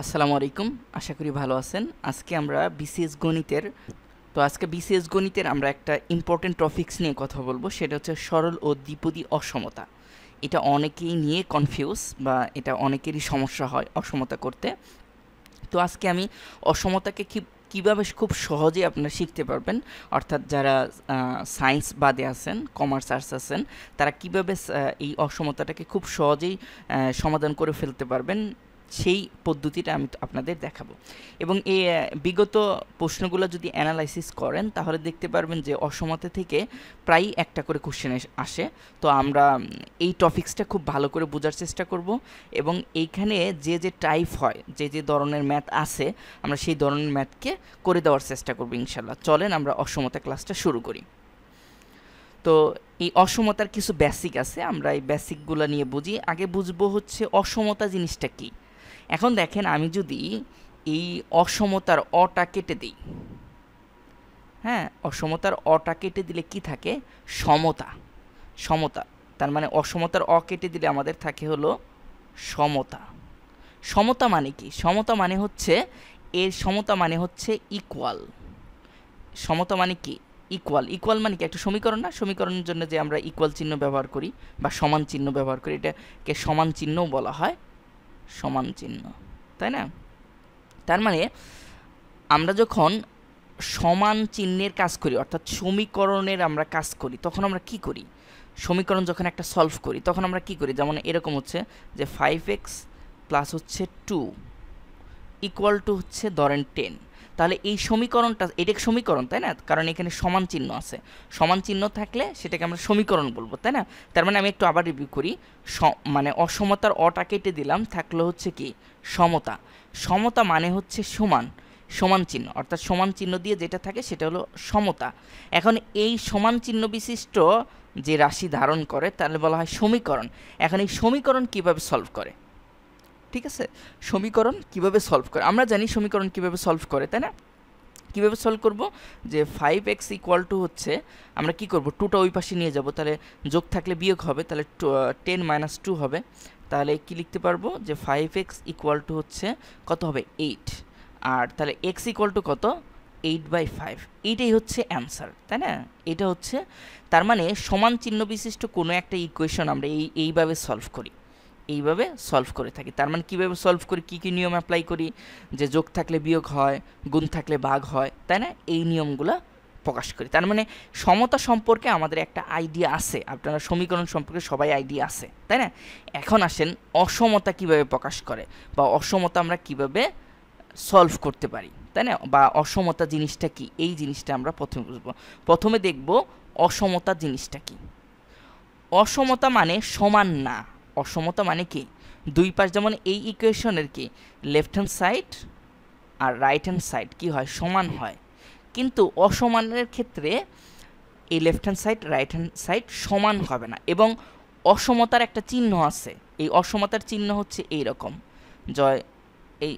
আসসালামু আলাইকুম। আশা করি ভালো আছেন। আজকে আমরা বিসিএস গণিতের আমরা একটা ইম্পর্টেন্ট টপিকস নিয়ে কথা বলবো, সেটা হচ্ছে সরল ও দ্বিপদী অসমতা। এটা অনেকেই নিয়ে কনফিউজ বা এটা অনেকেরই সমস্যা হয় অসমতা করতে। তো আজকে আমি অসমতাকে কীভাবে খুব সহজেই আপনারা শিখতে পারবেন, অর্থাৎ যারা সায়েন্স বাদে আছেন, কমার্স আর্টস আছেন, তারা কীভাবে এই অসমতাটাকে খুব সহজেই সমাধান করে ফেলতে পারবেন, সেই পদ্ধতিটা আমি আপনাদের দেখাবো। এবং এই বিগত প্রশ্নগুলো যদি অ্যানালাইসিস করেন তাহলে দেখতে পারবেন যে অসমতা থেকে প্রায় একটা করে কোশ্চেন আসে। তো আমরা এই টপিক্সটা খুব ভালো করে বোঝার চেষ্টা করব এবং এইখানে যে যে টাইপ হয়, যে যে ধরনের ম্যাথ আছে, আমরা সেই ধরনের ম্যাথকে করে দেওয়ার চেষ্টা করব ইনশাল্লাহ। চলেন আমরা অসমতা ক্লাসটা শুরু করি। তো এই অসমতার কিছু বেসিক আছে, আমরা এই বেসিকগুলো নিয়ে বুঝি। আগে বুঝবো হচ্ছে অসমতা জিনিসটা কী। এখন দেখেন, আমি যদি এই অসমতার অটা কেটে দিই, হ্যাঁ, অসমতার অটা কেটে দিলে কি থাকে? সমতা। সমতা, তার মানে অসমতার অ কেটে দিলে আমাদের থাকে হলো সমতা। সমতা মানে কি? সমতা মানে হচ্ছে সমতা মানে হচ্ছে ইকুয়াল। সমতা মানে কি? ইকুয়াল। ইকুয়াল মানে কি? একটা সমীকরণ না? সমীকরণের জন্য যে আমরা ইকুয়াল চিহ্ন ব্যবহার করি বা সমান চিহ্ন ব্যবহার করি, এটাকে সমান চিহ্নও বলা হয়, সমান চিহ্ন, তাই না? তার মানে আমরা যখন সমান চিহ্নের কাজ করি, অর্থাৎ সমীকরণের আমরা কাজ করি, তখন আমরা কি করি? সমীকরণ যখন একটা সলভ করি তখন আমরা কি করি? যেমন এরকম হচ্ছে যে 5x প্লাস হচ্ছে 2 ইকুয়াল টু হচ্ছে ধরেন 10। তাহলে এই সমীকরণটা, এটা সমীকরণ, তাই না? কারণ এখানে সমান চিহ্ন আছে। সমান চিহ্ন থাকলে সেটাকে আমরা সমীকরণ বলবো, তাই না? তার মানে আমি একটু আবার রিভিউ করি। মানে অসমতার অটা কেটে দিলাম, থাকলো হচ্ছে কি? সমতা। সমতা মানে হচ্ছে সমান, সমান চিহ্ন, অর্থাৎ সমান চিহ্ন দিয়ে যেটা থাকে সেটা হলো সমতা। এখন এই সমান চিহ্ন বিশিষ্ট যে রাশি ধারণ করে তাহলে বলা হয় সমীকরণ। এখন এই সমীকরণ কিভাবে সলভ করে? ঠিক আছে, সমীকরণ কিভাবে সলভ করে? আমরা জানি সমীকরণ কিভাবে সলভ করে, তাই না? কীভাবে সলভ করব? যে 5x ইকুয়াল টু হচ্ছে, আমরা কি করব? 2টা ওই পাশে নিয়ে যাব, তাহলে যোগ থাকলে বিয়োগ হবে, তাহলে 10 মাইনাস 2 হবে। তাহলে কি লিখতে পারবো? যে 5x ইকুয়াল টু হচ্ছে কত হবে? 8। আর তাহলে x ইকুয়াল টু কত? 8/5। এইটাই হচ্ছে অ্যান্সার, তাই না? এটা হচ্ছে, তার মানে সমান চিহ্ন বিশিষ্ট কোনো একটা ইকুয়েশন আমরা এইভাবে সলভ করি, এইভাবে সলভ করে থাকি। তার মানে কীভাবে সলভ করি? কী কী নিয়ম অ্যাপ্লাই করি? যে যোগ থাকলে বিয়োগ হয়, গুণ থাকলে ভাগ হয়, তাই না? এই নিয়মগুলো প্রকাশ করি। তার মানে সমতা সম্পর্কে আমাদের একটা আইডিয়া আছে, আপনারা সমীকরণ সম্পর্কে সবাই আইডিয়া আছে, তাই না? এখন আসেন অসমতা কিভাবে প্রকাশ করে বা অসমতা আমরা কিভাবে সলভ করতে পারি, তাই না? বা অসমতা জিনিসটা কি, এই জিনিসটা আমরা প্রথমে বুঝবো। প্রথমে দেখব অসমতা জিনিসটা কি। অসমতা মানে সমান না। অসমতা মানে কি? দুই পাশ, যেমন এই ইকুয়েশনের কি লেফট হ্যান্ড সাইড আর রাইট হ্যান্ড সাইড কি হয়? সমান হয়। কিন্তু অসমানের ক্ষেত্রে এই left hand side right hand side সমান হবে না। এবং অসমতার একটা চিহ্ন আছে, এই অসমতার চিহ্ন হচ্ছে এই রকম, জয় এই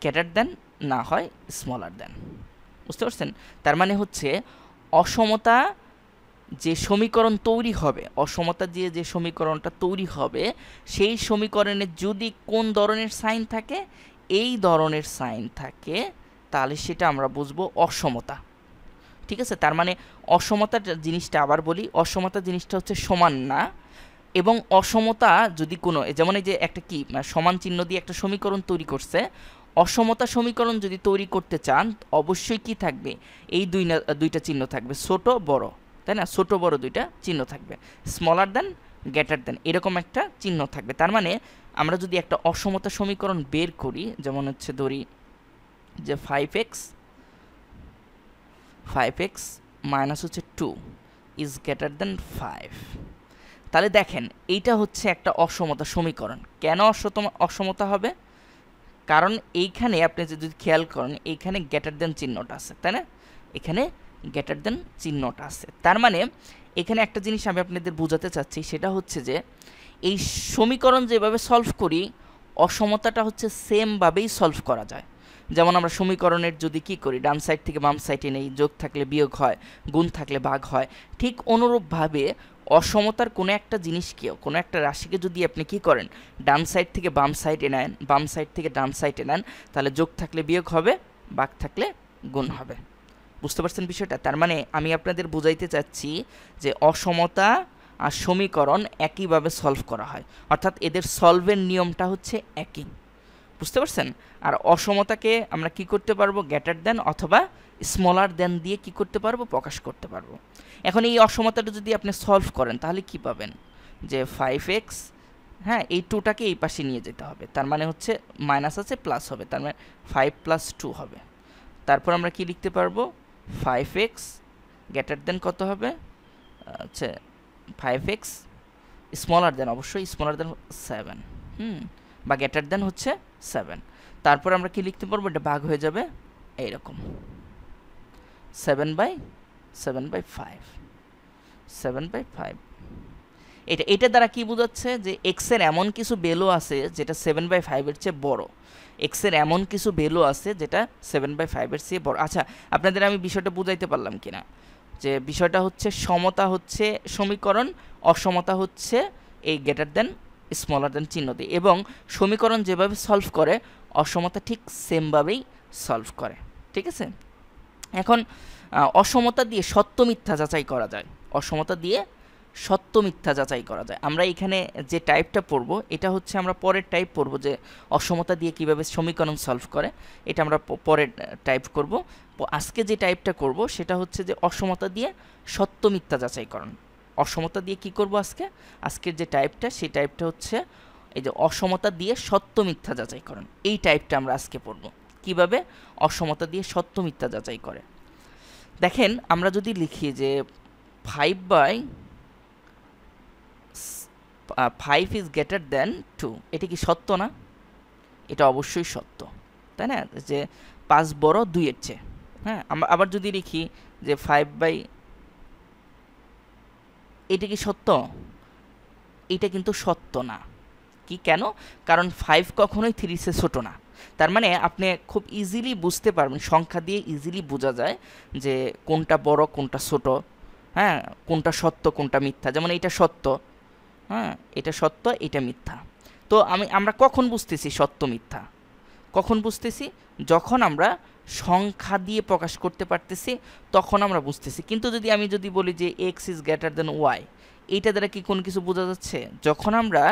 গ্রেটার দেন না হয় স্মলার দেন। বুঝতে পারছেন? তার মানে হচ্ছে অসমতা যে সমীকরণ তৈরি হবে, অসমতা দিয়ে যে সমীকরণটা তৈরি হবে, সেই সমীকরণে যদি কোন ধরনের সাইন থাকে, এই ধরনের সাইন থাকে, তাহলে সেটা আমরা বুঝবো অসমতা। ঠিক আছে? তার মানে অসমতার জিনিসটা আবার বলি, অসমতা জিনিসটা হচ্ছে সমান না। এবং অসমতা যদি কোনো, যেমন এই যে একটা কি সমান চিহ্ন দিয়ে একটা সমীকরণ তৈরি করছে, অসমতা সমীকরণ যদি তৈরি করতে চান অবশ্যই কি থাকবে? এই দুইটা চিহ্ন থাকবে, ছোট বড়, তাই না? ছোট বড় দুইটা চিহ্ন থাকবে, স্মলার দেন গ্রেটার দেন, এরকম একটা চিহ্ন থাকবে। তার মানে আমরা যদি একটা অসমতা সমীকরণ বের করি, যেমন হচ্ছে ধরি যে 5x মাইনাস হচ্ছে 2 ইজ গ্রেটার দেন 5, তাহলে দেখেন এইটা হচ্ছে একটা অসমতা সমীকরণ। কেন অসমতা হবে? কারণ এইখানে আপনি যদি খেয়াল করেন, এইখানে গ্রেটার দেন চিহ্নটা আছে, তাই না? এখানে গ্রেটার দেন চিহ্নটা আছে। তার মানে এখানে একটা জিনিস আমি আপনাদের বোঝাতে চাচ্ছি, সেটা হচ্ছে যে এই সমীকরণ যেভাবে সলভ করি, অসমতাটা হচ্ছে সেমভাবেই সলভ করা যায়। যেমন আমরা সমীকরণের যদি কি করি, ডান সাইড থেকে বাম সাইডে নেই, যোগ থাকলে বিয়োগ হয়, গুণ থাকলে ভাগ হয়, ঠিক অনুরূপভাবে অসমতার কোনো একটা জিনিসকে, কোনো একটা রাশিকে যদি আপনি কি করেন, ডান সাইড থেকে বাম সাইডে নেন, বাম সাইড থেকে ডান সাইডে নেন, তাহলে যোগ থাকলে বিয়োগ হবে, ভাগ থাকলে গুণ হবে। বুঝতে পারছেন বিষয়টা? তার মানে আমি আপনাদের বুঝাইতে চাচ্ছি যে অসমতা আর সমীকরণ একইভাবে সলভ করা হয়, অর্থাৎ এদের সলভের নিয়মটা হচ্ছে একই। বুঝতে পারছেন? আর অসমতাকে আমরা কি করতে পারবো, গ্রেটার দেন অথবা স্মলার দেন দিয়ে কি করতে পারবো, প্রকাশ করতে পারবো। এখন এই অসমতাটা যদি আপনি সলভ করেন তাহলে কি পাবেন, যে 5x, হ্যাঁ এই 2টাকে এই পাশে নিয়ে যেতে হবে, তার মানে হচ্ছে মাইনাস আছে প্লাস হবে, তার মানে 5 + 2 হবে। তারপর আমরা কি লিখতে পারবো, 5x গ্রেটার দেন কত হবে, আচ্ছা 5x স্মলার দেন, অবশ্যই স্মলার দেন 7, বা গ্রেটার দেন হচ্ছে 7। তারপর আমরা কি লিখতে পারবো, এটা ভাগ হয়ে যাবে এইরকম 7/5, 7/5। এটা দ্বারা কি বোঝাচ্ছে, যে এক্স এর এমন কিছু ভ্যালু আছে যেটা 7/5 এর চেয়ে বড়, এক্স এর এমন কিছু ভ্যালু আছে যেটা 7/5 এর চেয়ে বড়। আচ্ছা, আপনাদের আমি বিষয়টা বুঝাইতে পারলাম কিনা, যে বিষয়টা হচ্ছে সমতা হচ্ছে সমীকরণ, অসমতা হচ্ছে এই গ্রেটার দেন স্মলার দেন চিহ্ন দিয়ে, এবং সমীকরণ যেভাবে সলভ করে অসমতা ঠিক সেমভাবেই সলভ করে। ঠিক আছে? এখন অসমতা দিয়ে সত্য মিথ্যা যাচাই করা যায়, অসমতা দিয়ে সত্য মিথ্যা যাচাই করা যায়। আমরা এখানে যে টাইপটা পড়ব এটা হচ্ছে আমরা পরের টাইপ পড়ব, যে অসমতা দিয়ে কিভাবে সমীকরণ সলভ করে, এটা আমরা পরের টাইপ করব। আজকে যে টাইপটা করব সেটা হচ্ছে যে অসমতা দিয়ে সত্য মিথ্যা যাচাইকরণ। অসমতা দিয়ে কি করব আজকের যে টাইপটা, সেই টাইপটা হচ্ছে এই যে অসমতা দিয়ে সত্য মিথ্যা যাচাইকরণ, এই টাইপটা আমরা আজকে পড়ব, কিভাবে অসমতা দিয়ে সত্য মিথ্যা যাচাই করে। দেখেন, আমরা যদি লিখি যে 5 ইজ গ্রেটার দেন 2, এটা কি সত্য না? এটা অবশ্যই সত্য, তাই না? যে 5 বড় 2 এর চেয়ে। হ্যাঁ, আমরা আবার যদি লিখি যে 5/, এটা কি সত্য? এটা কিন্তু সত্য না। কি, কেন? কারণ 5 কখনোই 3 এর চেয়ে ছোট না। তার মানে আপনি খুব ইজিলি বুঝতে পারবেন, সংখ্যা দিয়ে ইজিলি বোঝা যায় যে কোনটা বড় কোনটা ছোট, হ্যাঁ, কোনটা সত্য কোনটা মিথ্যা। যেমন এইটা সত্য, হ্যাঁ এটা সত্য, এটা মিথ্যা। তো আমরা কখন বুঝতেছি সত্য মিথ্যা? কখন বুঝতেছি? যখন আমরা সংখ্যা দিয়ে প্রকাশ করতে পারতেছি, তখন আমরা বুঝতেছি। কিন্তু আমি যদি বলি যে x is greater than y, এইটা দ্বারা কি কোনো কিছু বোঝা যাচ্ছে? যখন আমরা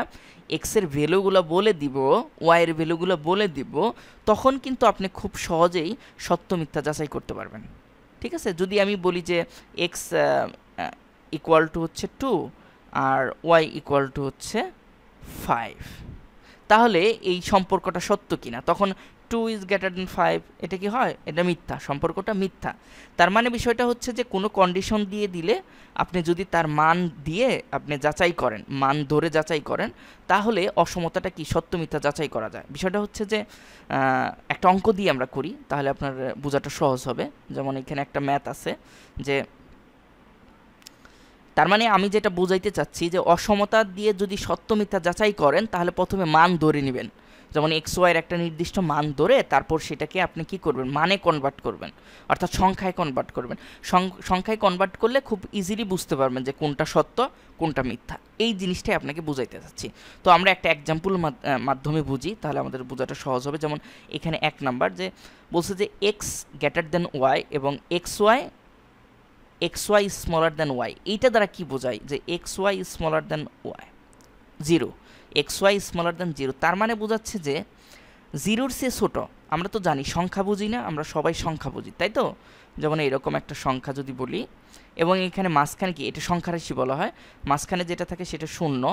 এক্সের ভ্যালুগুলো বলে দিব, ওয়াইয়ের ভ্যালুগুলো বলে দিব, তখন কিন্তু আপনি খুব সহজেই সত্য মিথ্যা যাচাই করতে পারবেন। ঠিক আছে? যদি আমি বলি যে এক্স ইকুয়াল টু হচ্ছে 2 আর ওয়াই ইকুয়াল টু হচ্ছে 5, তাহলে এই সম্পর্কটা সত্য কিনা? তখন 2 ইজ গ্রেটার দেন 5, এটা কি হয়? এটা মিথ্যা, সম্পর্কটা মিথ্যা। তার মানে বিষয়টা হচ্ছে যে কোনো কন্ডিশন দিয়ে দিলে আপনি যদি তার মান দিয়ে আপনি যাচাই করেন, মান ধরে যাচাই করেন, তাহলে অসমতাটা কি সত্য মিথ্যা যাচাই করা যায়। বিষয়টা হচ্ছে যে একটা অঙ্ক দিয়ে আমরা করি, তাহলে আপনার বোঝাটা সহজ হবে। যেমন এখানে একটা ম্যাথ আছে, যে তার মানে আমি যেটা বুঝাইতে চাচ্ছি যে অসমতা দিয়ে যদি সত্য মিথ্যা যাচাই করেন, তাহলে প্রথমে মান ধরে নেবেন। যেমন এক্স ওয়াইয়ের একটা নির্দিষ্ট মান ধরে তারপর সেটাকে আপনি কি করবেন, মানে কনভার্ট করবেন, অর্থাৎ সংখ্যায় কনভার্ট করবেন। সংখ্যায় কনভার্ট করলে খুব ইজিলি বুঝতে পারবেন যে কোনটা সত্য কোনটা মিথ্যা। এই জিনিসটাই আপনাকে বুঝাইতে চাচ্ছি। তো আমরা একটা এক্সাম্পল মাধ্যমে বুঝি, তাহলে আমাদের বোঝাটা সহজ হবে। যেমন এখানে 1 নাম্বার যে বলছে যে এক্স গ্রেটার দেন ওয়াই এবং x y smaller than y, এইটা দ্বারা কি বোঝায়? যে x y smaller than y 0, x y smaller than 0, তার মানে বোঝাচ্ছে যে 0-র চেয়ে ছোটো। আমরা তো জানি সংখ্যা বুঝি না, আমরা সবাই সংখ্যা বুঝি, তাই তো? যেমন এরকম একটা সংখ্যা যদি বলি, এবং এখানে মাঝখানে কি, এটা সংখ্যা রাশি বলা হয়, মাঝখানে যেটা থাকে সেটা 0,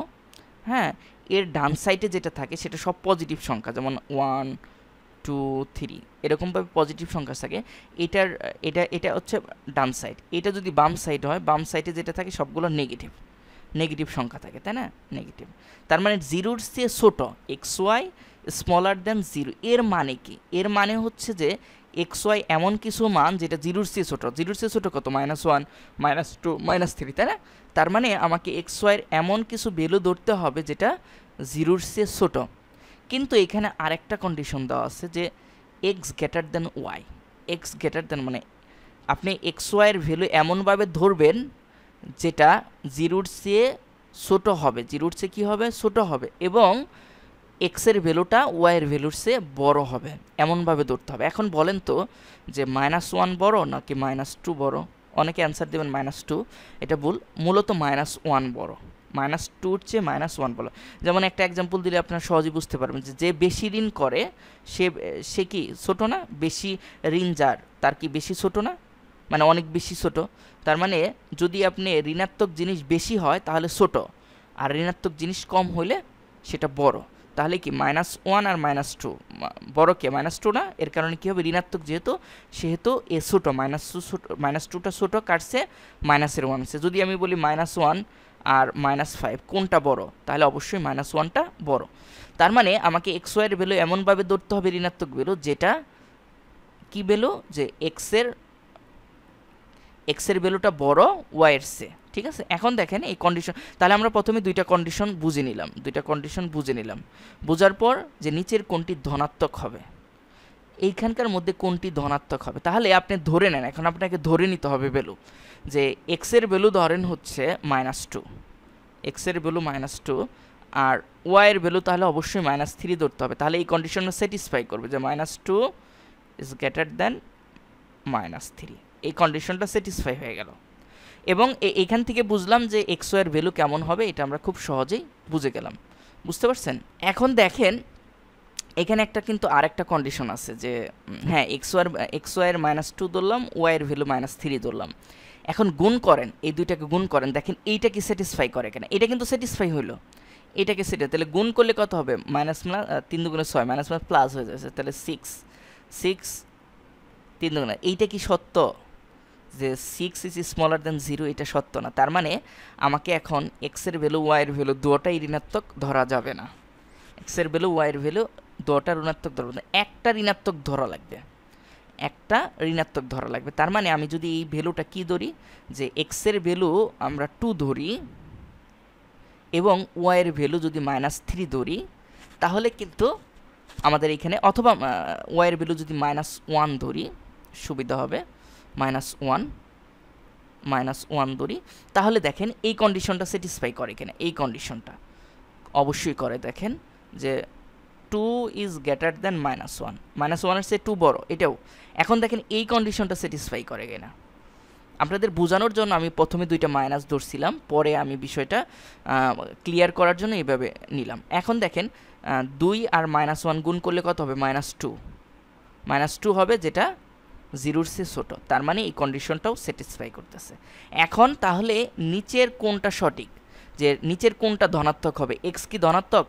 হ্যাঁ, এর ডান সাইডে যেটা থাকে সেটা সব পজিটিভ সংখ্যা, যেমন 1 2 3 এরকমভাবে পজিটিভ সংখ্যা থাকে। এটা হচ্ছে ডান সাইড। এটা যদি বাম সাইড হয়, বাম সাইডে যেটা থাকে সবগুলো নেগেটিভ সংখ্যা থাকে, তাই না? নেগেটিভ। তার মানে 0-র চেয়ে ছোটো, এক্স ওয়াই স্মলার দেন 0, এর মানে কি? এর মানে হচ্ছে যে এক্স ওয়াই এমন কিছু মান যেটা 0-র চেয়ে ছোটো। 0-র চেয়ে ছোটো কত? -1 -2 -3, তাই না? তার মানে আমাকে এক্স ওয়াইয়ের এমন কিছু ভ্যালু ধরতে হবে যেটা 0-র চেয়ে ছোটো। কিন্তু এখানে আরেকটা কন্ডিশন দেওয়া আছে যে x greater than y. X greater than মানে আপনি এক্স ওয়াইয়ের ভ্যালু এমনভাবে ধরবেন যেটা জিরোর চেয়ে ছোট হবে, জিরোর চেয়ে কী হবে, ছোট হবে, এবং এক্সের ভ্যালুটা ওয়াইয়ের ভ্যালুর চেয়ে বড় হবে, এমনভাবে ধরতে হবে। এখন বলেন তো যে -1 বড় নাকি -2 বড়? অনেকে অ্যান্সার দেবেন -2, এটা ভুল, মূলত -1 বড়, -2-র চেয়ে -1 বড়। যেমন একটা এক্সাম্পল দিলে আপনারা সহজেই বুঝতে পারবেন যে বেশি ঋণ করে সে কি ছোট না? বেশি ঋণ যার তার কি বেশি ছোট না? মানে অনেক বেশি ছোট। তার মানে যদি আপনি ঋণাত্মক জিনিস বেশি হয় তাহলে ছোট, আর ঋণাত্মক জিনিস কম হইলে সেটা বড়। তাহলে কি -1 আর -2 বড় কে? -2 না? এর কারণে কী হবে, ঋণাত্মক যেহেতু সেহেতু এ ছোটো, -2টা ছোটো কাটছে মাইনাসের 1 সে। যদি আমি বলি -1 আর -5 কোনটা বড়, তাহলে অবশ্যই -1টা বড়। তার মানে আমাকে এক্স ওয়াইয়ের ভ্যালু এমনভাবে ধরতে হবে, ঋণাত্মক ভ্যালু, যেটা কি ভ্যালু, যে এক্সের ভ্যালুটা বড় ওয়াইয়ের চেয়ে। ঠিক আছে, এখন দেখেন এই কন্ডিশন, তাহলে আমরা প্রথমে দুইটা কন্ডিশন বুঝে নিলাম। বোঝার পর যে নিচের কোনটি ধনাত্মক হবে, এইখানকার মধ্যে কোনটি ধনাত্মক হবে, তাহলে আপনি ধরে নেন, এখন আপনাকে ধরে নিতে হবে ভ্যালু, যে এক্সের ভ্যালু ধরেন হচ্ছে -2, এক্সের ভ্যালু -2, আর ওয়াইয়ের ভ্যালু তাহলে অবশ্যই -3 ধরতে হবে। তাহলে এই কন্ডিশনটা স্যাটিসফাই করবে যে -2 ইজ গ্রেটার দ্যান -3, এই কন্ডিশনটা স্যাটিসফাই হয়ে গেল। এবং এইখান থেকে বুঝলাম যে এক্স ওয়াইয়ের ভ্যালু কেমন হবে, এটা আমরা খুব সহজেই বুঝে গেলাম। বুঝতে পারছেন? এখন দেখেন এখানে একটা কিন্তু আরেকটা কন্ডিশন আছে, যে হ্যাঁ এক্স ওয়াইয়ের -2 ধরলাম, ওয়াইয়ের ভ্যালু -3 ধরলাম। এখন গুণ করেন, এই দুইটাকে গুণ করেন, দেখেন এইটা কি স্যাটিসফাই করে কিনা। এটা কিন্তু স্যাটিসফাই হইলো, এটাকে সেটা, তাহলে গুণ করলে কত হবে, -3 দুগুণে 6, - প্লাস হয়ে যাচ্ছে, তাহলে 6 3 দুগুণে, এইটা কি সত্য যে 6 ইজ স্মলার দ্যান 0? এটা সত্য না। তার মানে আমাকে এখন এক্সের ভ্যালু ওয়াইয়ের ভ্যালু দুটোটাই ঋণাত্মক ধরা যাবে না, এক্সের ভ্যালু ওয়াইয়ের ভ্যালু দুটোটা ঋণাত্মক ধরবো না, একটা ঋণাত্মক ধরা লাগবে, একটা ঋণাত্মক ধরা লাগবে। তার মানে আমি যদি এই ভ্যালুটা কি ধরি, যে এক্সের ভ্যালু আমরা 2 ধরি এবং ওয়াইয়ের ভ্যালু যদি -3 ধরি, তাহলে কিন্তু আমাদের এখানে, অথবা ওয়াইয়ের ভ্যালু যদি -1 ধরি সুবিধা হবে, -1 ধরি, তাহলে দেখেন এই কন্ডিশনটা স্যাটিসফাই করে কিনা। এই কন্ডিশনটা অবশ্যই করে, দেখেন যে 2 ইজ গ্রেটার দ্যান -1, -1-এর চেয়ে 2 বড়, এটাও। এখন দেখেন এই কন্ডিশনটা স্যাটিসফাই করে কিনা। আপনাদের বোঝানোর জন্য আমি প্রথমে দুইটা মাইনাস ধরছিলাম, পরে আমি বিষয়টা ক্লিয়ার করার জন্য এইভাবে নিলাম। এখন দেখেন 2 আর -1 গুণ করলে কত হবে, -2 হবে, যেটা 0-র চেয়ে ছোটো। তার মানে এই কন্ডিশনটাও স্যাটিসফাই করতেছে। এখন তাহলে নিচের কোনটা সঠিক, যে নিচের কোনটা ধনাত্মক হবে? এক্স কি ধনাত্মক?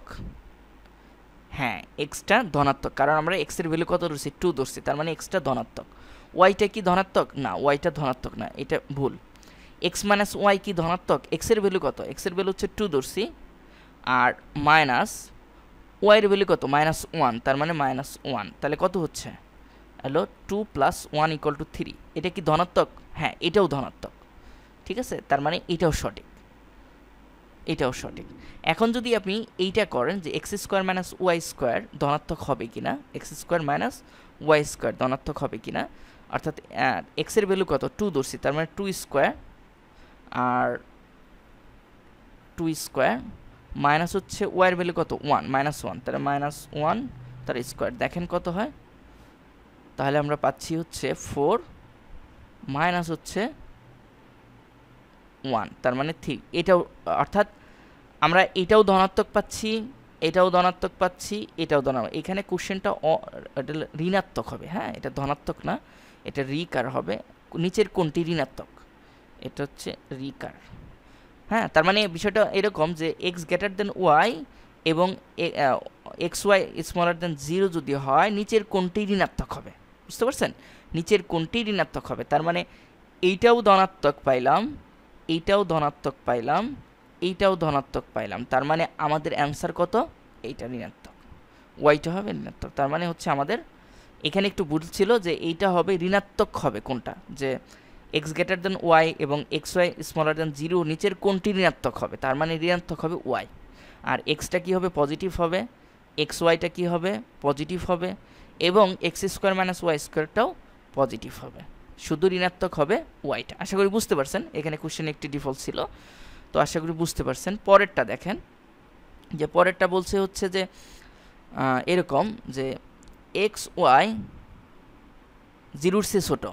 হ্যাঁ, এক্সটা ধনাত্মক, কারণ আমরা এক্সের ভ্যালু কত ধরছি, 2 ধরছি, তার মানে এক্সটা ধনাত্মক। ওয়াইটা কি ধনাত্মক? না, ওয়াইটা ধনাত্মক না, এটা ভুল। এক্স মাইনাস ওয়াই কি ধনাত্মক? এক্সের ভ্যালু কত? এক্সের ভ্যালু হচ্ছে 2 ধরছি, আর মাইনাস ওয়াইয়ের ভ্যালু কত, -1, তার মানে -1, তাহলে কত হচ্ছে, হ্যালো 2 + 1 = 3। এটা কি ধনাত্মক? হ্যাঁ, এটাও ধনাত্মক। ঠিক আছে, তার মানে এটাও সঠিক, এটাও সঠিক। এখন যদি আপনি এইটা করেন যে x² - y² ধনাত্মক হবে কিনা, x² - y² ধনাত্মক হবে কিনা, অর্থাৎ x এর ভ্যালু কত, 2 ধরছি, তার মানে 2² আর 2² মাইনাস হচ্ছে y এর ভ্যালু কত, 1, -1, তাহলে -1 তার স্কোয়ার, দেখেন কত হয়, তাহলে আমরা পাচ্ছি হচ্ছে 4 মাইনাস হচ্ছে 1, তার মানে 3। এটাও, অর্থাৎ আমরা এটাও ধনাত্মক পাচ্ছি, এটাও ধনাত্মক পাচ্ছি, এটাও ধনাত্মক। এখানে কোশ্চেনটা ঋণাত্মক হবে, হ্যাঁ, এটা ধনাত্মক না, এটা রিকার হবে। নিচের কোনটি ঋণাত্মক? এটা হচ্ছে রিকার। হ্যাঁ, তার মানে বিষয়টা এরকম যে x গ্রেটার দেন ওয়াই এবং xy স্মলার দেন 0 যদি হয়, নিচের কোনটি ঋণাত্মক হবে? বুঝতে পারছেন? নিচের কোনটি ঋণাত্মক হবে, তার মানে এইটাও ধনাত্মক পাইলাম, এইটাও ধনাত্মক পাইলাম, এইটাও ধনাত্মক পাইলাম, তার মানে আমাদের অ্যান্সার কত, এইটা ঋণাত্মক, ওয়াইটা হবে ঋণাত্মক। তার মানে হচ্ছে আমাদের এখানে একটু ভুল ছিল, যে এইটা হবে ঋণাত্মক হবে কোনটা, যে x গ্রেটার দেন ওয়াই এবং xy স্মলার দেন 0 নিচের কোনটি ঋণাত্মক হবে, তার মানে ঋণাত্মক হবে ওয়াই। আর এক্সটা কী হবে, পজিটিভ হবে, xyটা কী হবে, পজিটিভ হবে, এবং x² - y² পজিটিভ হবে। শুধু ঋণাত্মক হবে ওয়াইটা। আশা করি বুঝতে পারছেন, এখানে কোশ্চেন একটি ডিফল্ট ছিল, তো আশা করি বুঝতে পারছেন। পরেরটা দেখেন, যে পরেরটা বলছে হচ্ছে যে এরকম যে এক্স ওয়াই জিরোর চেয়ে ছোটো,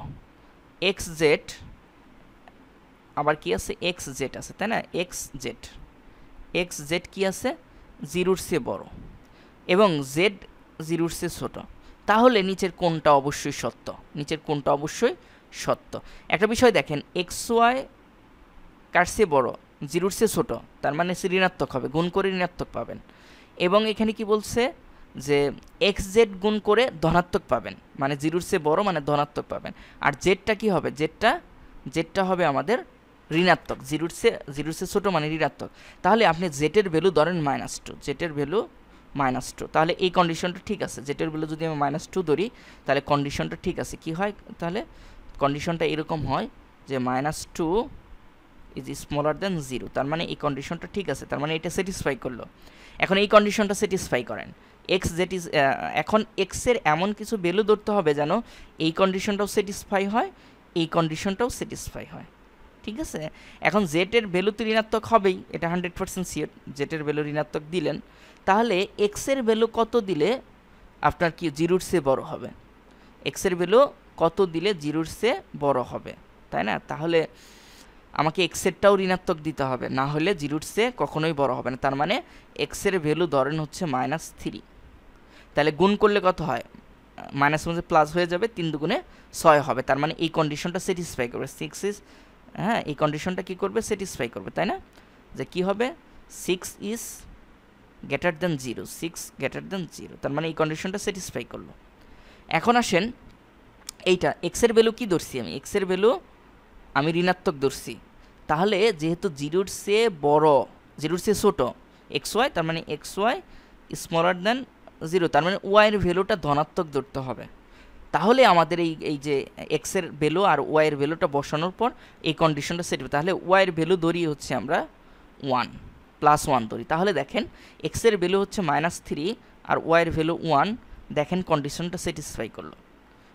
এক্স জেড, আবার কি আছে এক্স জেড আছে, তাই না, এক্স জেড কি আছে জিরোর চেয়ে বড় এবং জেড জিরোর চেয়ে ছোটো, তাহলে নিচের কোনটা অবশ্যই সত্য, নিচের কোনটা অবশ্যই সত্য। একটা বিষয় দেখেন, এক্স ওয়াই কার চেয়ে বড়, জিরোর চেয়ে ছোটো, তার মানে সে ঋণাত্মক হবে, গুণ করে ঋণাত্মক পাবেন। এবং এখানে কি বলছে যে এক্স জেড গুণ করে ধনাত্মক পাবেন, মানে জিরোর চেয়ে বড় মানে ধনাত্মক পাবেন। আর জেডটা কি হবে, জেডটা হবে আমাদের ঋণাত্মক, জিরোর চেয়ে ছোটো মানে ঋণাত্মক। তাহলে আপনি জেটের ভ্যালু ধরেন -2, জেটের ভ্যালু -2, তাহলে এই কন্ডিশনটা ঠিক আছে। জেটের ভ্যালু যদি আমি -2 ধরি তাহলে কন্ডিশনটা ঠিক আছে। কি হয় তাহলে, কন্ডিশনটা এরকম হয় যে -2 ইজ স্মলার দেন 0, তার মানে এই কন্ডিশনটা ঠিক আছে, তার মানে এটা স্যাটিসফাই করলো। এখন এই কন্ডিশনটা স্যাটিসফাই করেন, এক্স জেড ইজ, এখন এক্সের এমন কিছু ভ্যালু ধরতে হবে যেন এই কন্ডিশনটাও স্যাটিসফাই হয়, এই কন্ডিশনটাও স্যাটিসফাই হয়, ঠিক আছে। এখন জেটের ভ্যালু তো ঋণাত্মক হবেই, এটা 100% শিওর, জেটের ভ্যালু ঋণাত্মক দিলেন, তাহলে এক্সের ভ্যালু কত দিলে আপনার কি জিরোর চেয়ে বড় হবে, এক্সের ভ্যালু কত দিলে জিরোর চেয়ে বড় হবে, তাই না। তাহলে আমাকে এক্সেরটাও ঋণাত্মক দিতে হবে, না হলে জিরোর চেয়ে কখনোই বড় হবে না। তার মানে এক্সের ভ্যালু ধরেন হচ্ছে -3, তাহলে গুণ করলে কত হয়, মাইনাস মধ্যে প্লাস হয়ে যাবে, 3 দুগুণে 6 হবে, তার মানে এই কন্ডিশনটা স্যাটিসফাই করবে, 6 ইজ, হ্যাঁ এই কন্ডিশনটা কি করবে, স্যাটিসফাই করবে, তাই না। যে কি হবে 6 is greater then 0, 6 greater than 0, তার মানে এই কন্ডিশনটা স্যাটিসফাই করলো। এখন আসেন এইটা এক্সের ভ্যালু কি ধরছি আমি, এক্সের ভ্যালু আমি ঋণাত্মক ধরছি, তাহলে যেহেতু জিরোর চেয়ে বড়, জিরোর চেয়ে ছোটো এক্স ওয়াই, তার মানে এক্স ওয়াই স্মলার দেন 0, তার মানে ওয়াইয়ের ভ্যালুটা ধনাত্মক ধরতে হবে। তাহলে আমাদের এই যে এক্সের ভ্যালু আর ওয়াইয়ের ভ্যালুটা বসানোর পর এই কন্ডিশনটা সেট হবে। তাহলে ওয়াইয়ের ভ্যালু ধরি হচ্ছে আমরা 1 +1 ধরি, তাহলে দেখেন এক্সের ভ্যালু হচ্ছে -3 আর ওয়াইয়ের ভ্যালু 1, দেখেন কন্ডিশনটা স্যাটিসফাই করলো,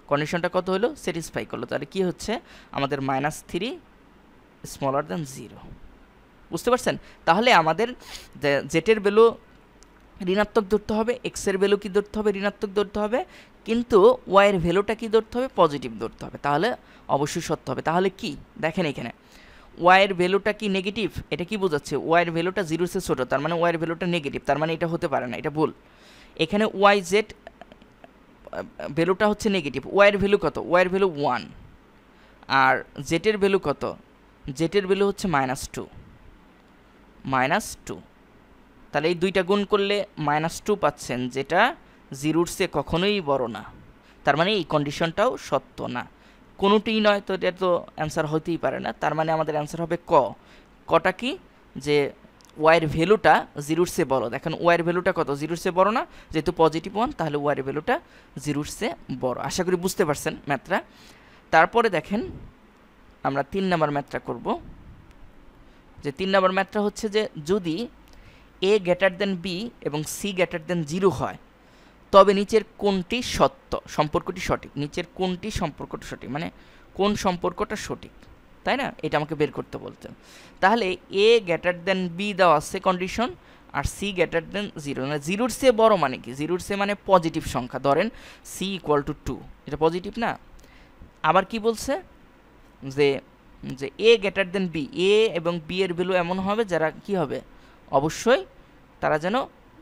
কন্ডিশনটা কত হলো, স্যাটিসফাই করলো। তাহলে কি হচ্ছে আমাদের -3 স্মলার দেন 0, বুঝতে পারছেন। তাহলে আমাদের জেটের ভ্যালু ঋণাত্মক ধরতে হবে, এক্সের ভ্যালু কি ধরতে হবে, ঋণাত্মক ধরতে হবে, কিন্তু ওয়াইয়ের ভ্যালুটা কি ধরতে হবে, পজিটিভ ধরতে হবে, তাহলে অবশ্যই সত্য হবে। তাহলে কি দেখেন এখানে ওয়াইয়ের ভ্যালুটা কি নেগেটিভ, এটা কি বোঝাচ্ছে, ওয়াইয়ের ভ্যালুটা 0 চেয়ে ছোটো, তার মানে ওয়াইয়ের ভ্যালুটা নেগেটিভ, তার মানে এটা হতে পারে না, এটা ভুল। এখানে ওয়াই জেড ভ্যালুটা হচ্ছে নেগেটিভ, ওয়াইয়ের ভ্যালু কত, ওয়াইয়ের ভ্যালু 1, আর জেটের ভ্যালু কত, জেটের ভ্যালু হচ্ছে -2, তাহলে এই দুইটা গুণ করলে -2 পাচ্ছেন, যেটা জিরোর চেয়ে কখনোই বড় না, তার মানে এই কন্ডিশনটাও সত্য না, কোনোটিই নয়, তো এটা তো অ্যান্সার হতেই পারে না। তার মানে আমাদের অ্যান্সার হবে কটা কি, যে ওয়াইয়ের ভ্যালুটা জিরোর চেয়ে বড়, দেখেন ওয়াইয়ের ভ্যালুটা কত, জিরোর চেয়ে বড় না, যেহেতু +1, তাহলে ওয়াইয়ের ভ্যালুটা জিরোর চেয়ে বড়। আশা করি বুঝতে পারছেন ম্যাথটা। তারপরে দেখেন আমরা 3 নম্বর ম্যাথটা করব, যে 3 নম্বর ম্যাথটা হচ্ছে যে যদি a গ্রেটার দেন b এবং c গ্রেটার দেন 0 হয়, তবে নিচের কোনটি সত্য, সম্পর্কটি সঠিক, নিচের কোনটি সম্পর্কটা সঠিক, মানে কোন সম্পর্কটা সঠিক, তাই না, এটা আমাকে বের করতে বলতেন। তাহলে a গ্রেটার দেন b দেওয়া আছে কন্ডিশন, আর c গ্রেটার দেন 0, মানে জিরোর চেয়ে বড় মানে কি, জিরোর চেয়ে মানে পজিটিভ সংখ্যা, ধরেন c = 2, এটা পজিটিভ না। আবার কি বলছে যে a greater than b, a এবং b এর ভ্যালু এমন হবে যারা কি হবে, অবশ্যই তারা যেন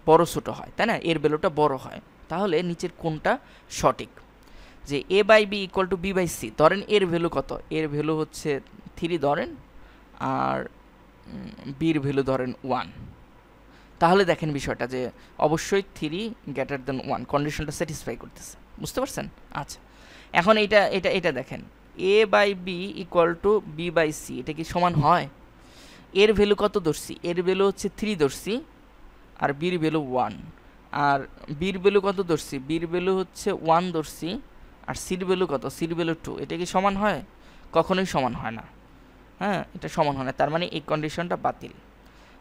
বড় ছোট হয়, তাই না, এর ভ্যালুটা বড় হয়। তাহলে নিচের কোনটা সঠিক, যে a/b = b/c, ধরেন এর ভ্যালু কত, এর ভ্যালু হচ্ছে 3 ধরেন, আর বির ভ্যালু ধরেন 1, তাহলে দেখেন বিষয়টা যে অবশ্যই 3 গ্রেটার দেন 1, কন্ডিশনটা স্যাটিসফাই করতেছে, বুঝতে পারছেন। আচ্ছা, এখন এটা দেখেন a/b = b/c, এটা কি সমান হয়, এর ভ্যালু কত ধরছি, এর ভ্যালু হচ্ছে 3 ধরছি, আর বির ভ্যালু 1, আর বির ভ্যালু কত ধরছি, বির ভ্যালু হচ্ছে 1 ধরছি, আর সির ভ্যালু কত, সির ভ্যালু 2, এটা কি সমান হয়, কখনোই সমান হয় না, হ্যাঁ এটা সমান হয় না, তার মানে এই কন্ডিশনটা বাতিল।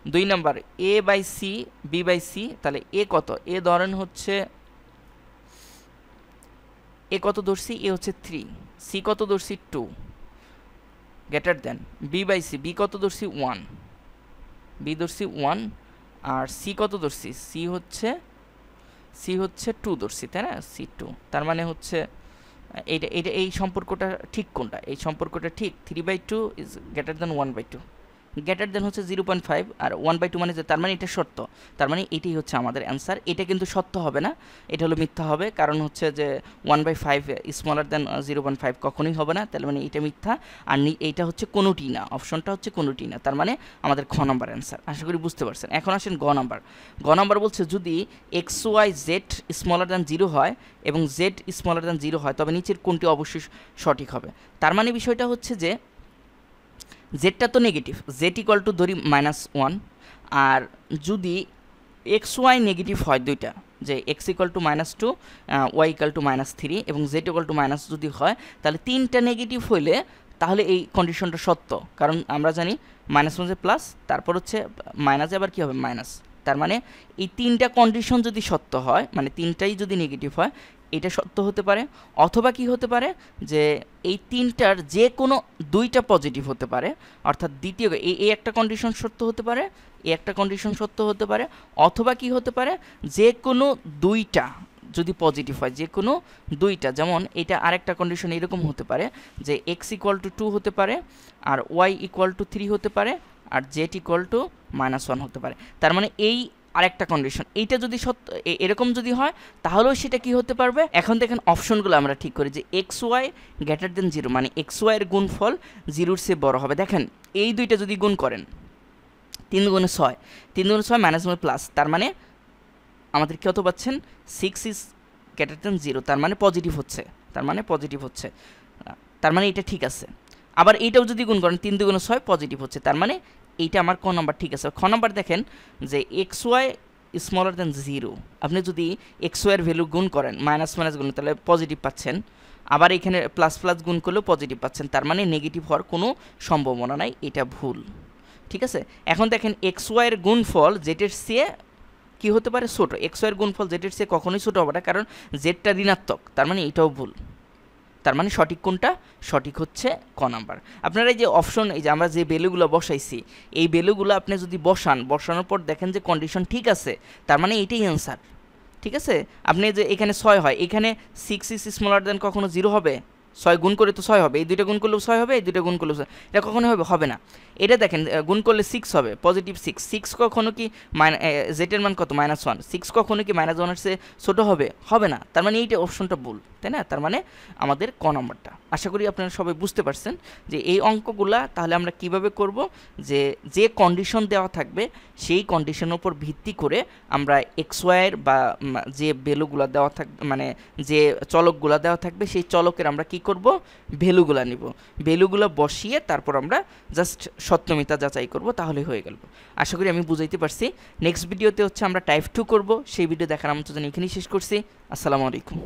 2 নাম্বার a/c b/c, তাহলে a কত, a ধরেন হচ্ছে এ কত ধরছি, এ হচ্ছে 3, সি কত ধরছি 2, greater than b by c, b কত ধরছি 1, বি ধরছি 1, আর সি কত ধরছি, সি হচ্ছে 2 ধরছি, তাই না, সি 2। তার মানে হচ্ছে এইটা এইটা এই সম্পর্কটা ঠিক কোনটা, এই সম্পর্কটা ঠিক 3/2 is greater then 1/2, greater than হচ্ছে 0.5 আর 1/2 মানে তার মানে এটা সত্য, তার মানে এটাই হচ্ছে আমাদের অ্যান্সার। এটা কিন্তু সত্য হবে না, এটা হলো মিথ্যা হবে, কারণ হচ্ছে যে 1/5 স্মলার দেন 0.5 কখনোই হবে না, তার মানে এটা মিথ্যা। আর এইটা হচ্ছে কোনোটি না, অপশনটা হচ্ছে কোনোটি না, তার মানে আমাদের খ নম্বর অ্যান্সার। আশা করি বুঝতে পারছেন। এখন আসেন গ নাম্বার। গ নাম্বার বলছে যদি XYZ স্মলার দেন 0 হয় এবং Z স্মলার দেন 0 হয় তবে নিচের কোনটি অবশ্যই সঠিক হবে। তার মানে বিষয়টা হচ্ছে যে জেডটা তো নেগেটিভ, জেড ইকুয়াল টু ধরি -1, আর যদি XY নেগেটিভ হয় দুইটা, যে x equal to -2, y equal to -3 এবং জেড ইকুয়াল টু মাইনাস যদি হয়, তাহলে তিনটা নেগেটিভ হইলে তাহলে এই কন্ডিশনটা সত্য, কারণ আমরা জানি -1 প্লাস, তারপর হচ্ছে মাইনাসে আবার কী হবে মাইনাস। তার মানে এই তিনটা কন্ডিশন যদি সত্য হয়, মানে তিনটাই যদি নেগেটিভ হয়, এটা সত্য হতে পারে। অথবা কি হতে পারে, যে এই তিনটার যে কোনো দুইটা পজিটিভ হতে পারে, অর্থাৎ দ্বিতীয় এই একটা কন্ডিশন সত্য হতে পারে, এই একটা কন্ডিশন সত্য হতে পারে। অথবা কি হতে পারে, যে কোনো দুইটা যদি পজিটিভ হয়, যে কোনো দুইটা, যেমন এটা আরেকটা কন্ডিশন এরকম হতে পারে যে এক্স ইকুয়াল টু 2 হতে পারে, আর ওয়াই ইকুয়াল টু 3 হতে পারে, আর জেড ইকুয়াল টু -1 হতে পারে। তার মানে এই আরেকটা কন্ডিশন, এইটা যদি সত্য এরকম যদি হয়, তাহলেও সেটা কি হতে পারবে। এখন দেখেন অপশনগুলো আমরা ঠিক করি, যে XY গ্রেটার দেন 0 মানে XY এর গুণফল 0-র চেয়ে বড় হবে। দেখেন এই দুইটা যদি গুণ করেন, 3 গুণে 6, 3 গুণে 6 -1 প্লাস, তার মানে আমাদের কত পাচ্ছেন, 6 ইজ গ্রেটার দেন 0, তার মানে পজিটিভ হচ্ছে, তার মানে পজিটিভ হচ্ছে, তার মানে এটা ঠিক আছে। আবার এইটাও যদি গুণ করেন 3 গুণে 6 পজিটিভ হচ্ছে, তার মানে এইটা আমার ক নাম্বার ঠিক আছে। খ নাম্বার দেখেন যে XY স্মলার দেন 0, আপনি যদি XY এর ভ্যালু গুণ করেন মাইনাস গুণ, তাহলে পজিটিভ পাচ্ছেন, আবার এখানে প্লাস প্লাস গুণ করলেও পজিটিভ পাচ্ছেন, তার মানে নেগেটিভ হওয়ার কোনো সম্ভাবনা নাই, এটা ভুল। ঠিক আছে, এখন দেখেন XY এর গুণফল জেটের চেয়ে কী হতে পারে, ছোটো। XY এর গুণফল জেটের চেয়ে কখনোই ছোটো হবে না, কারণ জেডটা ঋণাত্মক, তার মানে এটাও ভুল। তার মানে সঠিক কোনটা, সঠিক হচ্ছে ক নাম্বার। আপনারা এই যে অপশন, এই যে আমরা যে ভ্যালুগুলো বসাইছি, এই ভ্যালুগুলো আপনি যদি বসানোর পর দেখেন যে কন্ডিশন ঠিক আছে, তার মানে এটাই অ্যান্সার। ঠিক আছে, আপনি যে এখানে 6 হয়, এখানে 6 ইজ স্মলার দেন কখনো 0 হবে, 6 গুণ করে তো 6 হবে, এই দুইটা গুণ করলেও 6 হবে, এই দুইটা গুণ করলেও 6, এটা কখনো হবে না। এটা দেখেন গুণ করলে 6 হবে, পজিটিভ 6 কখনো কি জেটের মান কত -1, 6 কখনো কি -1-এর চেয়ে ছোটো হবে না, তার মানে এইটা অপশনটা ভুল, তাই না। তার মানে আমাদের ক নম্বরটা। আশা করি আপনারা সবাই বুঝতে পারছেন যে এই অঙ্কগুলা তাহলে আমরা কিভাবে করব, যে কন্ডিশন দেওয়া থাকবে সেই কন্ডিশনের উপর ভিত্তি করে আমরা XY এর বা যে ভ্যালুগুলো দেওয়া থাকবে, মানে যে চলকগুলো দেওয়া থাকবে সেই চলকের আমরা কি করব, ভ্যালুগুলো নিব, ভ্যালুগুলো বসিয়ে তারপর আমরা জাস্ট সত্যমিতা যাচাই করব, তাহলে হয়ে গেল। আশা করি আমি বুঝাইতে পারছি। নেক্সট ভিডিওতে হচ্ছে আমরা টাইপ 2 করব, সেই ভিডিও দেখার আমন্ত্রণ এখানেই শেষ করছি। আসসালামু আলাইকুম।